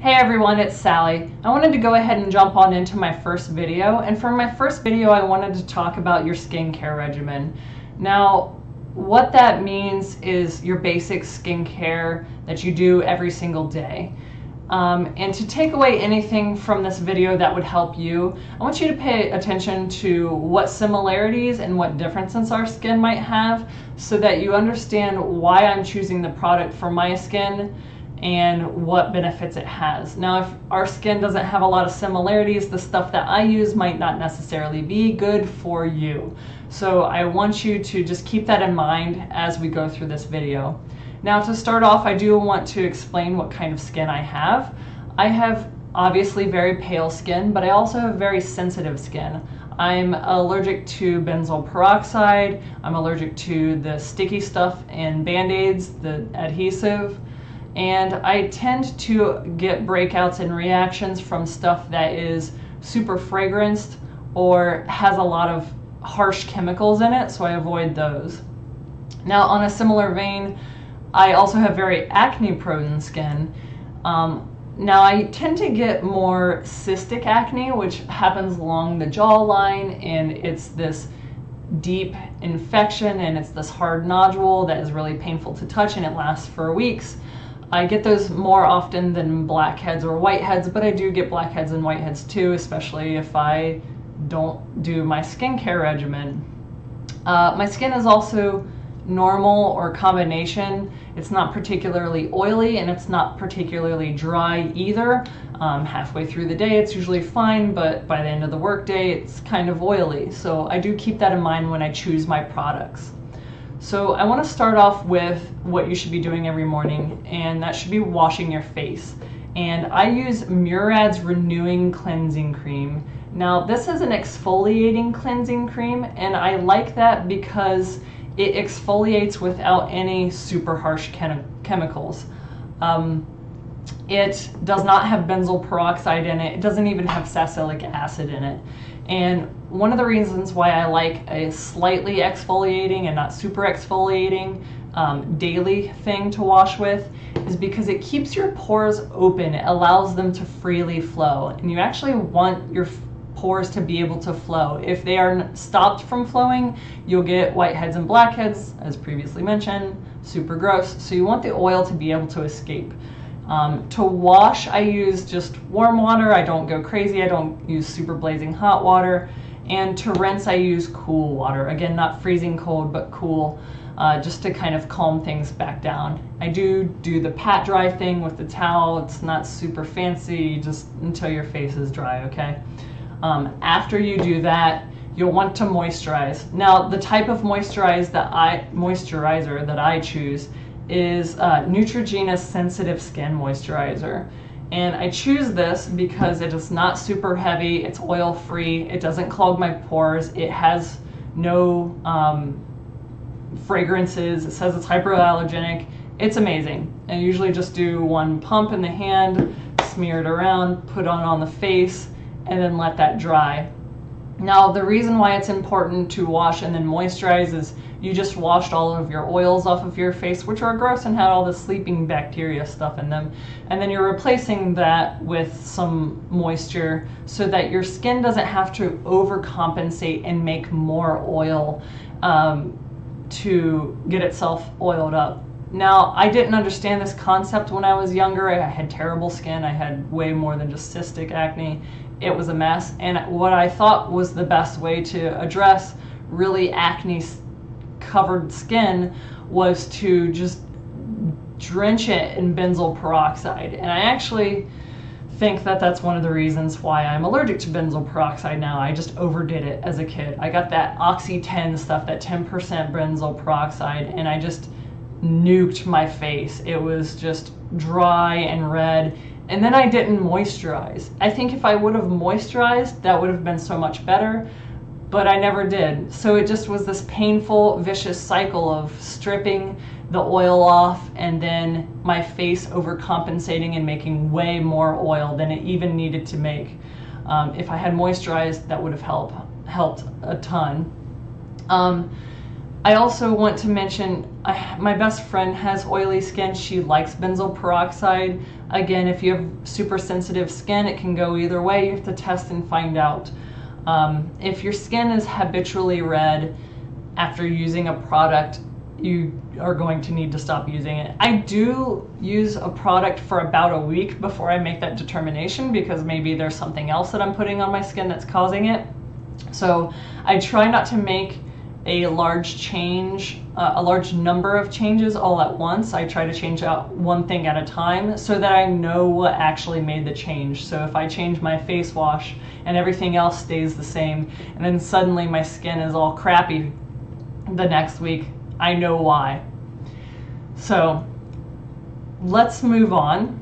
Hey everyone, it's Sally. I wanted to go ahead and jump on into my first video, and for my first video I wanted to talk about your skincare regimen. Now, what that means is your basic skincare that you do every single day. And to take away anything from this video that would help you, I want you to pay attention to what similarities and what differences our skin might have so that you understand why I'm choosing the product for my skin and what benefits it has. Now, if our skin doesn't have a lot of similarities, the stuff that I use might not necessarily be good for you. So I want you to just keep that in mind as we go through this video. Now, to start off, I do want to explain what kind of skin I have. I have obviously very pale skin, but I also have very sensitive skin. I'm allergic to benzoyl peroxide. I'm allergic to the sticky stuff in Band-Aids, the adhesive. And I tend to get breakouts and reactions from stuff that is super fragranced or has a lot of harsh chemicals in it, so I avoid those. Now, on a similar vein, I also have very acne-prone skin. Now, I tend to get more cystic acne, which happens along the jawline, and it's this deep infection, and it's this hard nodule that is really painful to touch, and it lasts for weeks. I get those more often than blackheads or whiteheads, but I do get blackheads and whiteheads too, especially if I don't do my skincare regimen. My skin is also normal or combination. It's not particularly oily and it's not particularly dry either. Halfway through the day it's usually fine, but by the end of the workday it's kind of oily. So I do keep that in mind when I choose my products. So I want to start off with what you should be doing every morning, and that should be washing your face. And I use Murad's Renewing Cleansing Cream. Now, this is an exfoliating cleansing cream, and I like that because it exfoliates without any super harsh chemicals. It does not have benzoyl peroxide in it. It doesn't even have salicylic acid in it. And one of the reasons why I like a slightly exfoliating and not super exfoliating daily thing to wash with is because it keeps your pores open. It allows them to freely flow. And you actually want your pores to be able to flow. If they are stopped from flowing, you'll get whiteheads and blackheads, as previously mentioned, super gross. So you want the oil to be able to escape. To wash, I use just warm water. I don't go crazy. I don't use super blazing hot water. And to rinse, I use cool water. Again, not freezing cold, but cool, just to kind of calm things back down. I do the pat dry thing with the towel. It's not super fancy, just until your face is dry, okay? After you do that, you'll want to moisturize. Now, the type of moisturizer that I choose is Neutrogena Sensitive Skin Moisturizer. And I choose this because it is not super heavy, it's oil free, it doesn't clog my pores, it has no fragrances, it says it's hypoallergenic. It's amazing. I usually just do one pump in the hand, smear it around, put it on the face, and then let that dry. Now, the reason why it's important to wash and then moisturize is you just washed all of your oils off of your face, which are gross and had all the sleeping bacteria stuff in them. And then you're replacing that with some moisture so that your skin doesn't have to overcompensate and make more oil to get itself oiled up. Now, I didn't understand this concept when I was younger. I had terrible skin. I had way more than just cystic acne. It was a mess. And what I thought was the best way to address really acne covered skin was to just drench it in benzoyl peroxide. And I actually think that that's one of the reasons why I'm allergic to benzoyl peroxide now. I just overdid it as a kid. I got that Oxy 10 stuff, that 10% benzoyl peroxide, and I just nuked my face. It was just dry and red. And then I didn't moisturize. I think if I would have moisturized, that would have been so much better, but I never did. So it just was this painful, vicious cycle of stripping the oil off and then my face overcompensating and making way more oil than it even needed to make. If I had moisturized, that would have helped a ton. I also want to mention, my best friend has oily skin. She likes benzoyl peroxide. Again, if you have super sensitive skin, it can go either way. You have to test and find out. If your skin is habitually red after using a product, you are going to need to stop using it. I do use a product for about a week before I make that determination, because maybe there's something else that I'm putting on my skin that's causing it. So I try not to make a large change, a large number of changes all at once. I try to change out one thing at a time so that I know what actually made the change. So if I change my face wash and everything else stays the same, and then suddenly my skin is all crappy the next week, I know why. So let's move on.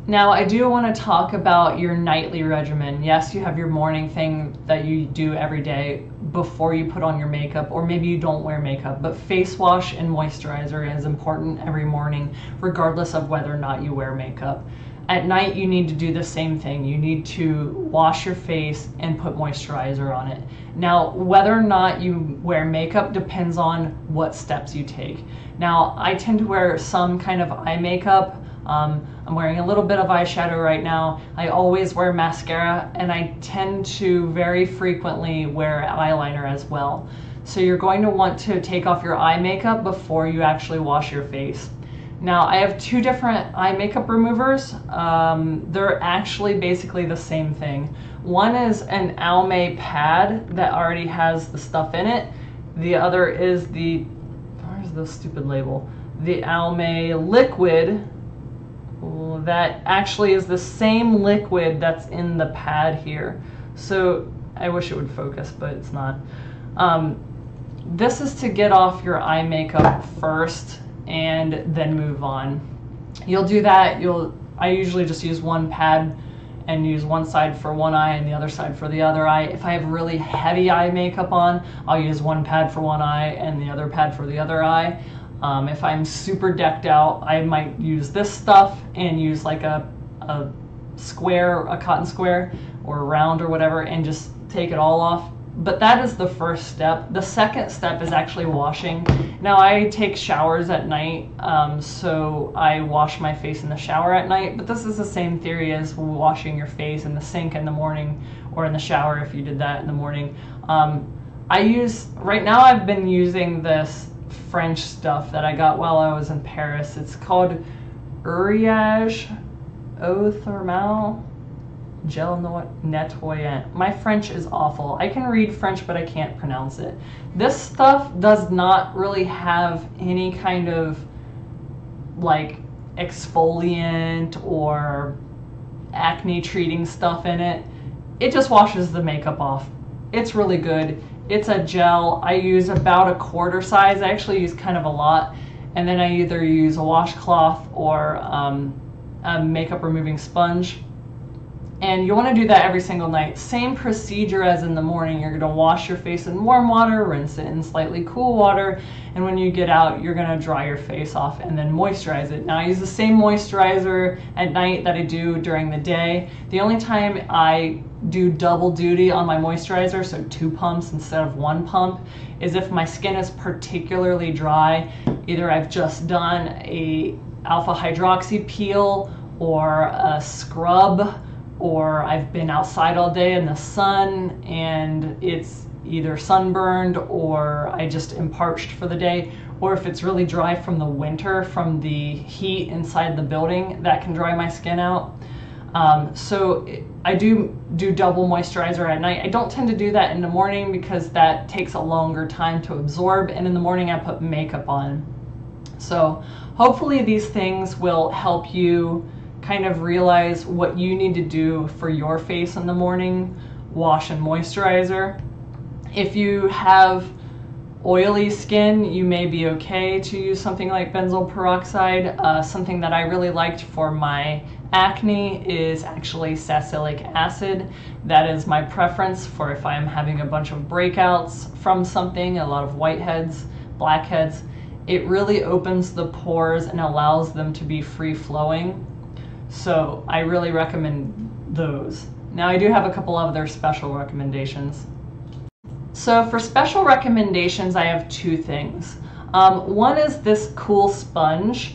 Now, I do want to talk about your nightly regimen. Yes, you have your morning thing that you do every day before you put on your makeup, or maybe you don't wear makeup, but face wash and moisturizer is important every morning, regardless of whether or not you wear makeup. At night, you need to do the same thing. You need to wash your face and put moisturizer on it. Now, whether or not you wear makeup depends on what steps you take. Now, I tend to wear some kind of eye makeup. I'm wearing a little bit of eyeshadow right now. I always wear mascara, and I tend to very frequently wear eyeliner as well. So you're going to want to take off your eye makeup before you actually wash your face. Now, I have two different eye makeup removers. They're actually basically the same thing. One is an Almay pad that already has the stuff in it. The other is where's the stupid label? The Almay liquid. That actually is the same liquid that's in the pad here. So I wish it would focus, but it's not. This is to get off your eye makeup first and then move on. You'll do that. I usually just use one pad and use one side for one eye and the other side for the other eye. If I have really heavy eye makeup on, I'll use one pad for one eye and the other pad for the other eye. If I'm super decked out, I might use this stuff and use like a square, a cotton square or a round or whatever, and just take it all off. But that is the first step. The second step is actually washing. Now, I take showers at night, so I wash my face in the shower at night, but this is the same theory as washing your face in the sink in the morning, or in the shower if you did that in the morning. Right now I've been using this French stuff that I got while I was in Paris. It's called Uriage Eau Thermale Gel Nettoyant. My French is awful. I can read French, but I can't pronounce it. This stuff does not really have any kind of like exfoliant or acne treating stuff in it. It just washes the makeup off. It's really good. It's a gel. I use about a quarter size. I actually use kind of a lot. And then I either use a washcloth or a makeup removing sponge. And you want to do that every single night. Same procedure as in the morning. You're going to wash your face in warm water, rinse it in slightly cool water, and when you get out, you're going to dry your face off and then moisturize it. Now, I use the same moisturizer at night that I do during the day. The only time I do double duty on my moisturizer, so 2 pumps instead of 1 pump, is if my skin is particularly dry. Either I've just done a alpha hydroxy peel or a scrub, or I've been outside all day in the sun and it's either sunburned, or I just am parched for the day, or if it's really dry from the winter, from the heat inside the building, that can dry my skin out. So I do double moisturizer at night. I don't tend to do that in the morning because that takes a longer time to absorb, and in the morning I put makeup on. So hopefully these things will help you kind of realize what you need to do for your face in the morning. Wash and moisturizer. If you have oily skin, you may be okay to use something like benzoyl peroxide. Something that I really liked for my acne is actually salicylic acid. That is my preference for if I'm having a bunch of breakouts from something, a lot of whiteheads, blackheads. It really opens the pores and allows them to be free flowing. So I really recommend those. Now, I do have a couple other special recommendations. So for special recommendations, I have two things. One is this cool sponge.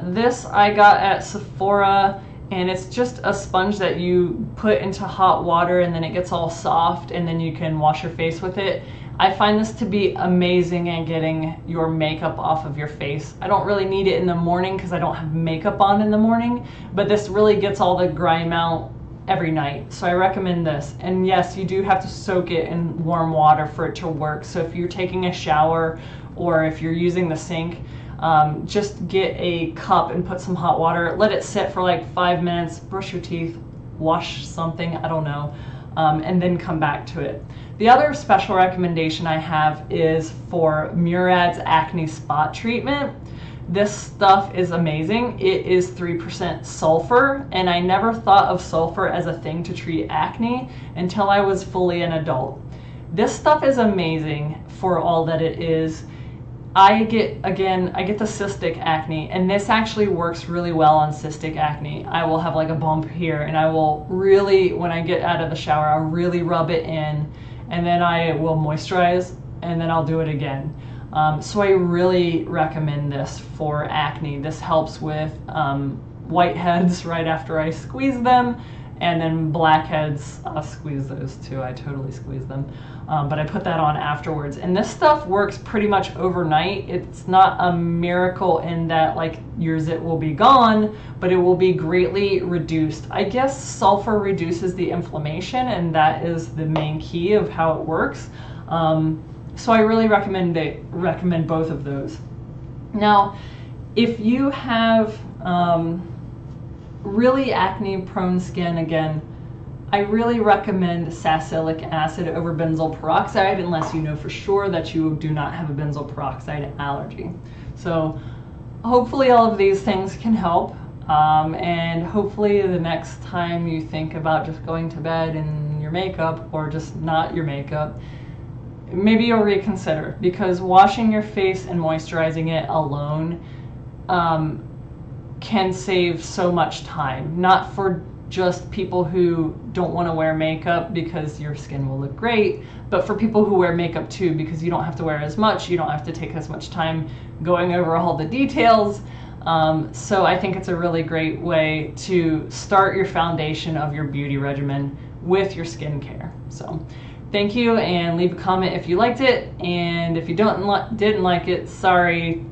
This I got at Sephora, and it's just a sponge that you put into hot water and then it gets all soft and then you can wash your face with it. I find this to be amazing at getting your makeup off of your face. I don't really need it in the morning because I don't have makeup on in the morning, but this really gets all the grime out every night. So I recommend this. And yes, you do have to soak it in warm water for it to work. So if you're taking a shower or if you're using the sink, just get a cup and put some hot water, let it sit for like 5 minutes, brush your teeth, wash something, I don't know, and then come back to it. The other special recommendation I have is for Murad's Acne Spot Treatment. This stuff is amazing. It is 3% sulfur, and I never thought of sulfur as a thing to treat acne until I was fully an adult. This stuff is amazing for all that it is. I get the cystic acne, and this actually works really well on cystic acne. I will have like a bump here, and I will really, when I get out of the shower, I'll really rub it in, and then I will moisturize, and then I'll do it again. So I really recommend this for acne. This helps with whiteheads right after I squeeze them, and then blackheads, I'll squeeze those too. I totally squeeze them. But I put that on afterwards. And this stuff works pretty much overnight. It's not a miracle in that like your zit will be gone, but it will be greatly reduced. I guess sulfur reduces the inflammation, and that is the main key of how it works. So I really recommend both of those. Now, if you have really acne prone skin, again, I really recommend salicylic acid over benzoyl peroxide unless you know for sure that you do not have a benzoyl peroxide allergy. So hopefully all of these things can help, and hopefully the next time you think about just going to bed in your makeup or just not your makeup, maybe you'll reconsider, because washing your face and moisturizing it alone can save so much time. Not for just people who don't want to wear makeup because your skin will look great, but for people who wear makeup too, because you don't have to wear as much, you don't have to take as much time going over all the details. So I think it's a really great way to start your foundation of your beauty regimen with your skincare. So thank you, and leave a comment if you liked it, and if you didn't like it, sorry.